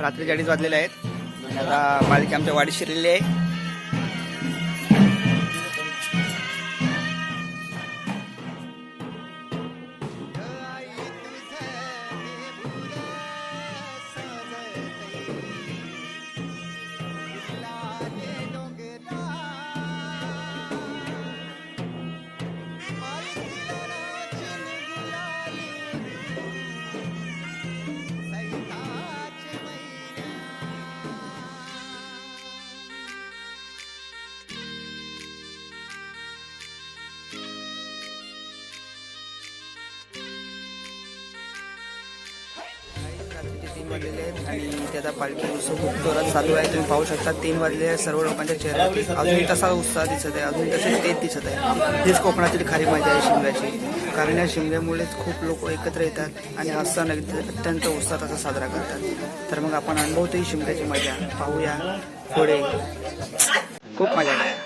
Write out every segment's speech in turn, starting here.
रात्री 4:30 वाजलेले आहेत. आता पालखी आमच्या वाडीत शिरलेली आहे. रात्रीचे 3 वाजलेले आहेत आणि त्याचा पालखी उत्सव खूप जोरात चालू आहे. तुम्ही पाहू शकता 3 वाजले सर्व लोकांच्या चेहऱ्यावरती अजूनही तसा उत्साह दिसत आहे, अजूनही तसे तेज दिसत आहे. हीच कोकणातील खरी मजा आहे शिमग्याची. कारण या शिमग्यामुळेच खूप लोक एकत्र येतात आणि हा सण अत्यंत उत्साहात असा साजरा करतात. तर मग आपण अनुभवतोही शिमग्याची मजा. पाहूया पुढे, खूप मजा आहे.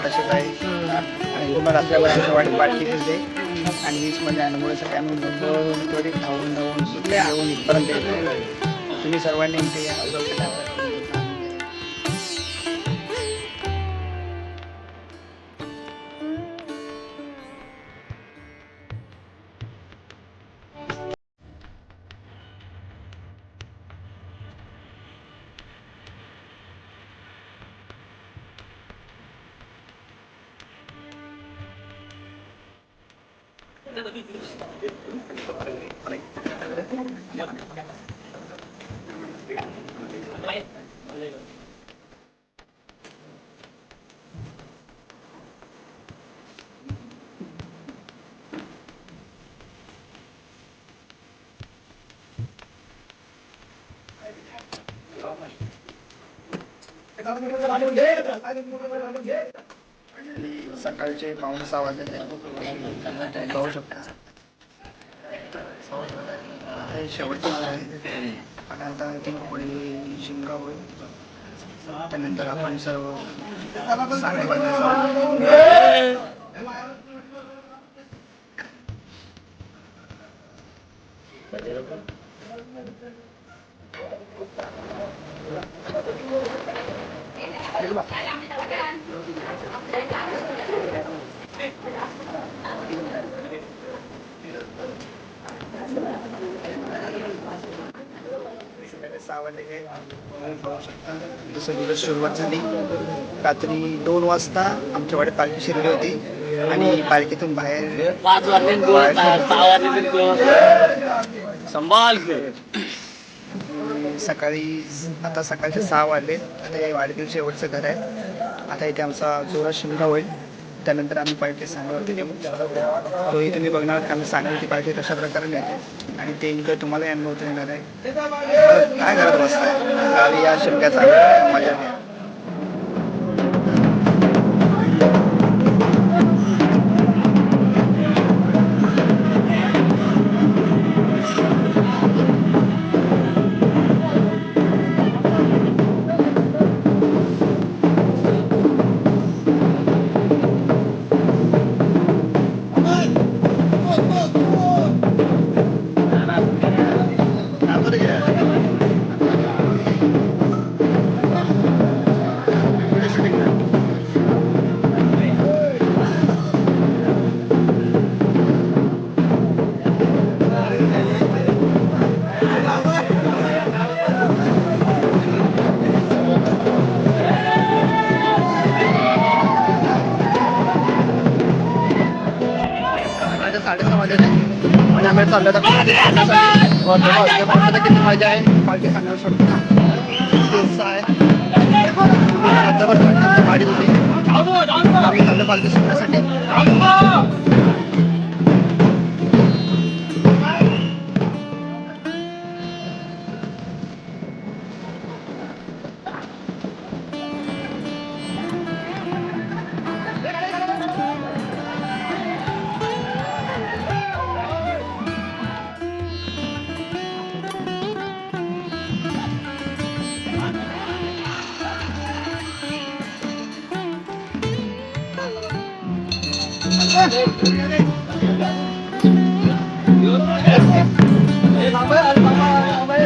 तसेच आहे आणि तुम्हाला आपल्या वाढीत पालखी दिसते आणि हीच मजा अनुभवासाठी आम्ही धावून इथपर्यंत येतो. तुम्ही सर्वांनी इथे या. सकाळचे 5:45 वाजले पाहू शकता. शेवटचं आहे आणि आता पुढे शिमगा होईल. त्यानंतर आपण सर्व जसं दिवस सुरुवात झाली रात्री 2 वाजता आमच्या वाड्यात पालखी शिरली होती आणि पालखीतून बाहेर 5 वाजले 6 वाजले संभाल सकाळी आता सकाळचे 6 वाजले. आता हे वाडीतील शेवटचं घर आहे. आता इथे आमचा जोरात शिमगा होईल. त्यानंतर आम्ही पालखी सांगलीवरती नेऊ. तोही तुम्ही बघणार की आम्ही सांगलीची पालखी कशा प्रकारे नेतो आणि ते इकडे तुम्हाला अनुभवता येणार आहे. काय करत बसताय गावी या शिमग्याचा मजा घ्या. आम्ही चाललो किती मजा आहे पालखी सांगायला सोडतो आहे गाडी होती आम्ही चाललो पालखी सोडण्यासाठी.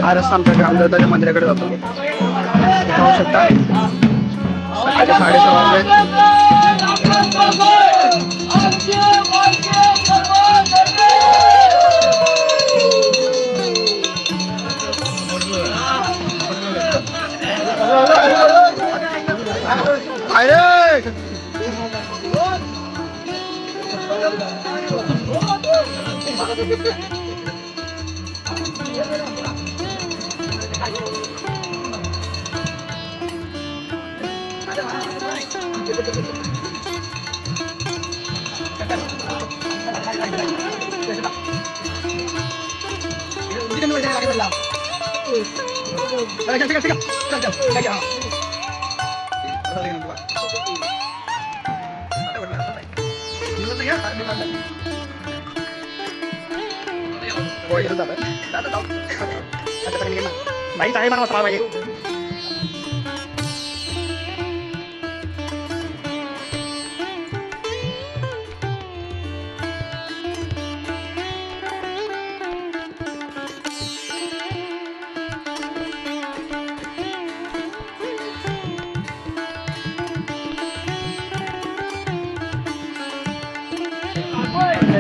हा रस्ता आमच्या ग्रामदेवताच्या मंदिराकडे जातो. पाहू शकता सकाळचे 6:30 वाजले. Baik, saya mana masalah lagi?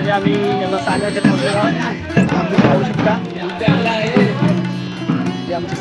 आम्ही मसाल्याचे पाहू शकता आमचे